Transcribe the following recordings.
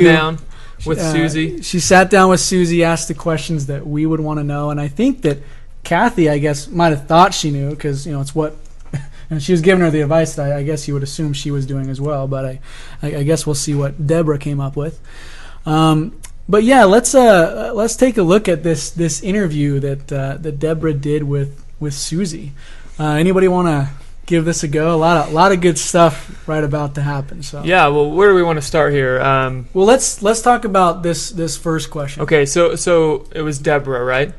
down with Suze. She sat down with Suze, asked the questions that we would want to know, and I think that Kathy, I guess, might have thought she knew because it's what, and she was giving her the advice that I guess you would assume she was doing as well. But I guess we'll see what Deborah came up with. But yeah, let's take a look at this interview that Deborah did with Suze. Anybody want to give this a go? A lot of good stuff right about to happen. So yeah, well, where do we want to start here? Well, let's talk about this first question. Okay, so it was Deborah, right?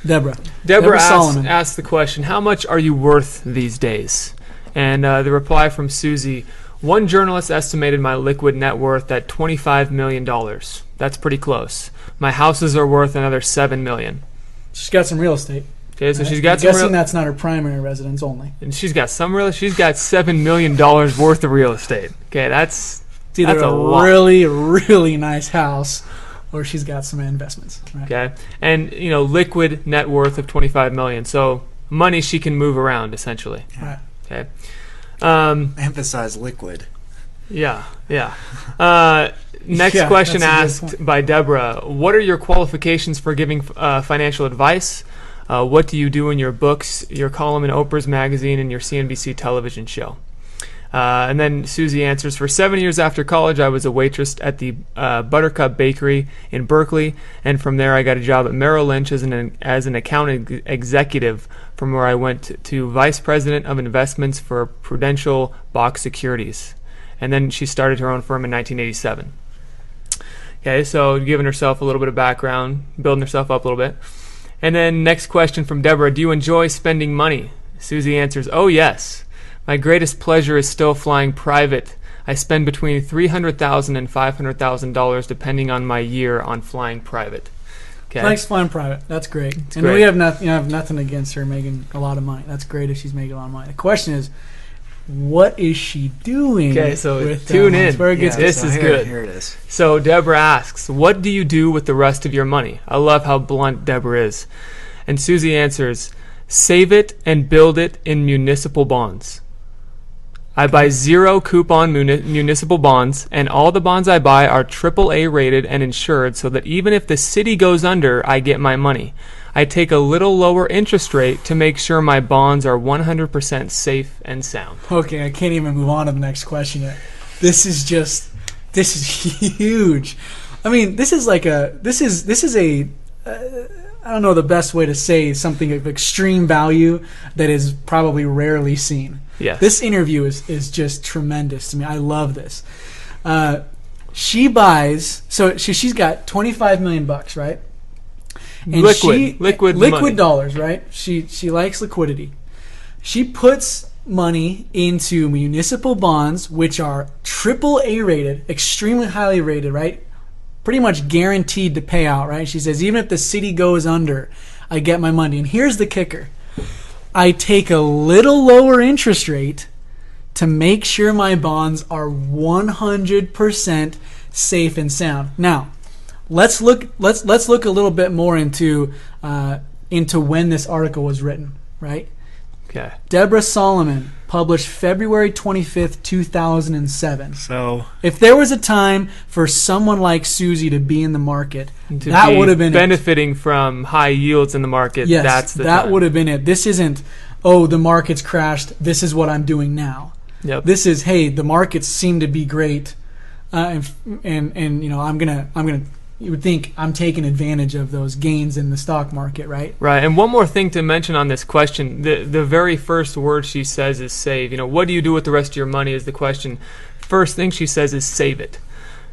Deborah asked the question, how much are you worth these days? And the reply from Suze, one journalist estimated my liquid net worth at $25 million. That's pretty close. My houses are worth another $7 million. She's got some real estate. Okay, so right? she's got I'm guessing that's not her primary residence only. And she's got $7 million worth of real estate. Okay, that's either a really, really nice house, or she's got some investments. Right? Okay, and liquid net worth of $25 million. So money she can move around essentially. Right. Okay. Emphasize liquid. Yeah. Next question asked by Deborah: what are your qualifications for giving financial advice? What do you do in your books, your column in Oprah's magazine, and your CNBC television show? And then Suze answers, for 7 years after college, I was a waitress at the Buttercup Bakery in Berkeley, and from there I got a job at Merrill Lynch as an account executive, from where I went to vice president of investments for Prudential Box Securities. And then she started her own firm in 1987. Okay, so giving herself a little bit of background, building herself up a little bit. And then next question from Deborah, do you enjoy spending money? Suze answers, oh yes. My greatest pleasure is still flying private. I spend between $300,000 and $500,000 depending on my year on flying private. Okay. Likes flying private. That's great. It's and great. We have nothing against her making a lot of money. That's great if she's making a lot of money. The question is, what is she doing? Okay, so with tune in. Where it gets This is good. Here it is. So Deborah asks, what do you do with the rest of your money? I love how blunt Deborah is. And Suze answers, save it and build it in municipal bonds. I buy zero coupon municipal bonds, and all the bonds I buy are AAA rated and insured so that even if the city goes under, I get my money. I take a little lower interest rate to make sure my bonds are 100% safe and sound. Okay, I can't even move on to the next question yet. This is huge. I mean, this is a I don't know the best way to say something of extreme value that is probably rarely seen. Yes. This interview is just tremendous to me. I love this. She buys, so she's got $25 million, right? And liquid money. dollars, right? She likes liquidity. She puts money into municipal bonds, which are AAA rated, extremely highly rated, right? Pretty much guaranteed to pay out, right? She says, even if the city goes under, I get my money. And here's the kicker. I take a little lower interest rate to make sure my bonds are 100% safe and sound. Now, let's look a little bit more into when this article was written, right? Okay. Deborah Solomon published February 25th, 2007. So if there was a time for someone like Suze to be in the market, that would have been benefiting from high yields in the market. Yes, that's the that time. would have been it. This isn't, oh, the market's crashed, this is what I'm doing now. Yep. This is, hey, the markets seem to be great, and I'm gonna. You would think I'm taking advantage of those gains in the stock market, right? Right. And one more thing to mention on this question, the very first word she says is save. What do you do with the rest of your money is the question. First thing she says is save it.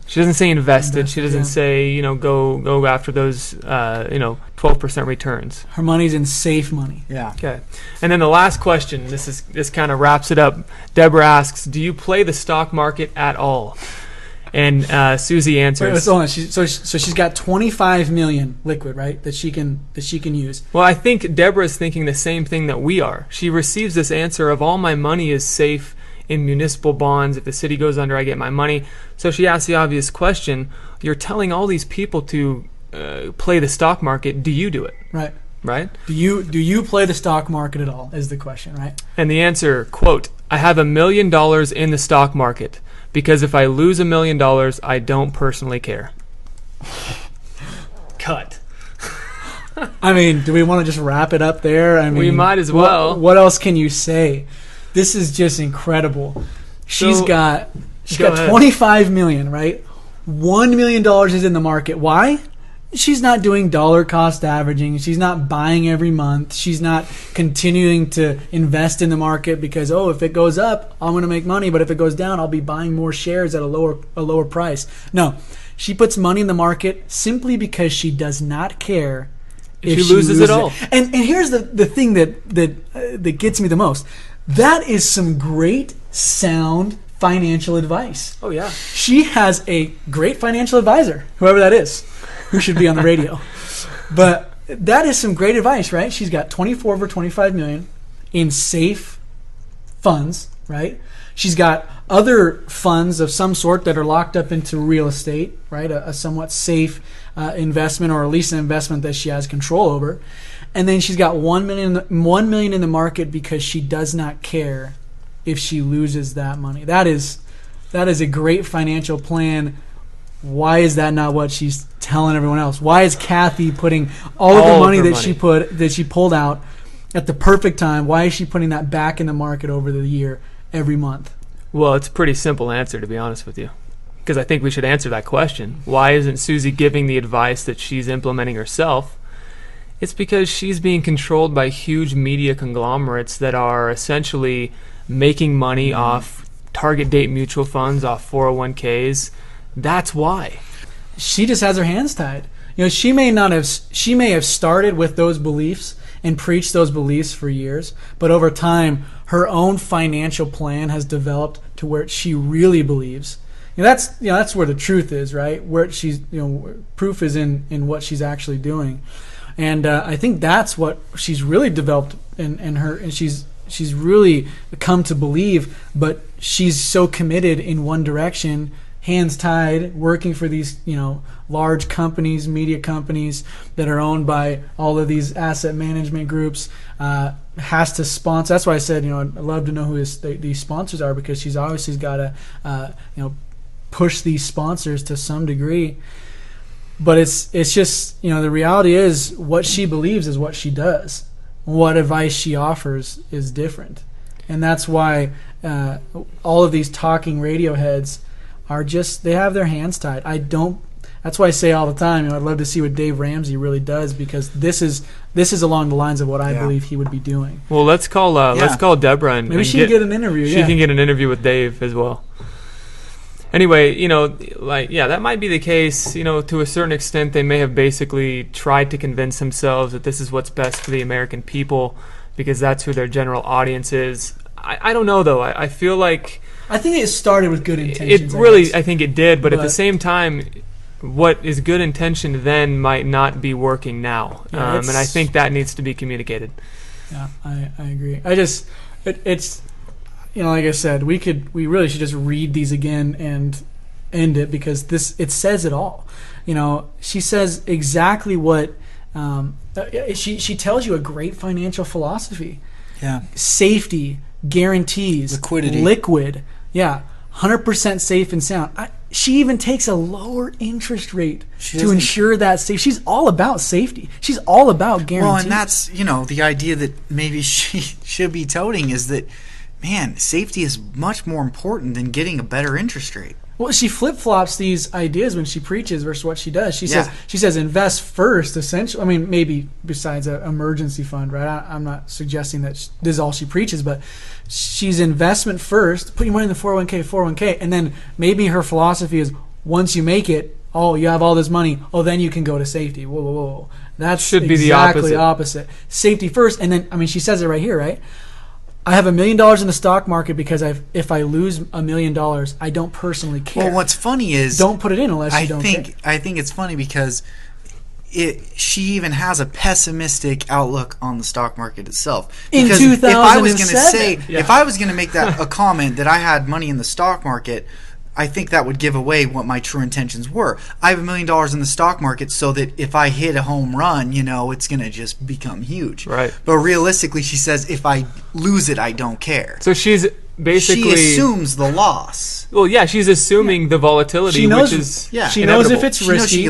She doesn't say invest it. She doesn't say, go after those 12% returns. Her money's in safe money. yeah. Okay. And then the last question, this kind of wraps it up. Deborah asks, do you play the stock market at all? And Suze answers. Wait, hold on. So she's got $25 million liquid, right? That she can use. Well, I think Deborah's thinking the same thing that we are. She receives this answer of all my money is safe in municipal bonds. If the city goes under, I get my money. So she asks the obvious question: you're telling all these people to play the stock market. Do you do it? Right. Right. Do you play the stock market at all? Is the question, right? And the answer, quote, I have $1 million in the stock market. because if I lose $1 million, I don't personally care. Cut. I mean, do we want to just wrap it up there? I mean, we might as well. What else can you say? This is just incredible. She's got $25 million, right? $1 million is in the market. Why? She's not doing dollar cost averaging. She's not buying every month. She's not continuing to invest in the market because, if it goes up, I'm going to make money. But if it goes down, I'll be buying more shares at a lower price. No, she puts money in the market simply because she does not care if she loses it all. And here's the thing that gets me the most. That is some great, sound financial advice. Oh, yeah. She has a great financial advisor, whoever that is, who should be on the radio. But that is some great advice, right? She's got 24 over 25 million in safe funds, right? She's got other funds of some sort that are locked up into real estate, right? A somewhat safe investment, or at least an investment that she has control over. And then she's got $1 million in the market because she does not care if she loses that money. That is a great financial plan. Why is that not what she's telling everyone else? Why is Kathy putting all of the money that she pulled out at the perfect time? Why is she putting that back in the market over the year every month? Well, it's a pretty simple answer, to be honest with you, because I think we should answer that question. Why isn't Susie giving the advice that she's implementing herself? It's because she's being controlled by huge media conglomerates that are essentially making money off target date mutual funds, off 401ks. That's why. She just has her hands tied. She may have started with those beliefs and preached those beliefs for years, but over time her own financial plan has developed to where she really believes. That's where the truth is, right? Where she's proof is in what she's actually doing. And I think that's what she's really developed and she's really come to believe, but she's so committed in one direction, hands tied, working for these large companies, media companies that are owned by all of these asset management groups, has to sponsor. That's why I said I'd love to know who these sponsors are, because she's obviously got to push these sponsors to some degree. But it's just the reality is what she believes is what she does. What advice she offers is different, and that's why all of these talking radio heads are they have their hands tied. That's why I say all the time, I'd love to see what Dave Ramsey really does, because this is along the lines of what I believe he would be doing. Well, let's call Deborah and maybe she can get an interview. She can get an interview with Dave as well. Anyway, that might be the case. To a certain extent, they may have basically tried to convince themselves that this is what's best for the American people, because that's who their general audience is. I don't know, though. I feel like I think it started with good intentions. I think it did, but at the same time, what is good intention then might not be working now, and I think that needs to be communicated. Yeah, I agree. It's like I said, we really should just read these again and end it, because it says it all. She says exactly what she tells you a great financial philosophy. Yeah, safety, guarantees, liquidity, liquid. Yeah, 100% safe and sound. She even takes a lower interest rate to ensure that safe. She's all about safety. She's all about guarantees. Well, and that's the idea that maybe she should be toting is that, man, safety is much more important than getting a better interest rate. Well, she flip-flops these ideas when she preaches versus what she does. She says invest first, essentially. I mean, maybe besides an emergency fund, right? I'm not suggesting that this is all she preaches, but she's investment first, put your money in the 401k, and then maybe her philosophy is once you make it, you have all this money, then you can go to safety. Whoa. That should be exactly the opposite. Safety first, and then, she says it right here, right? I have $1 million in the stock market because if I lose $1 million, I don't personally care. Well, what's funny is don't put it in unless you don't care. I think it's funny because she even has a pessimistic outlook on the stock market itself. Because in 2007, if I was going to make that a comment that I had money in the stock market, I think that would give away what my true intentions were. I have $1 million in the stock market so that if I hit a home run, it's going to just become huge. Right. But realistically, she says if I lose it, I don't care. So she's basically she assumes the loss. Well, yeah, she's assuming the volatility, She knows- which is Yeah. She knows if inevitable. it's She knows she risky.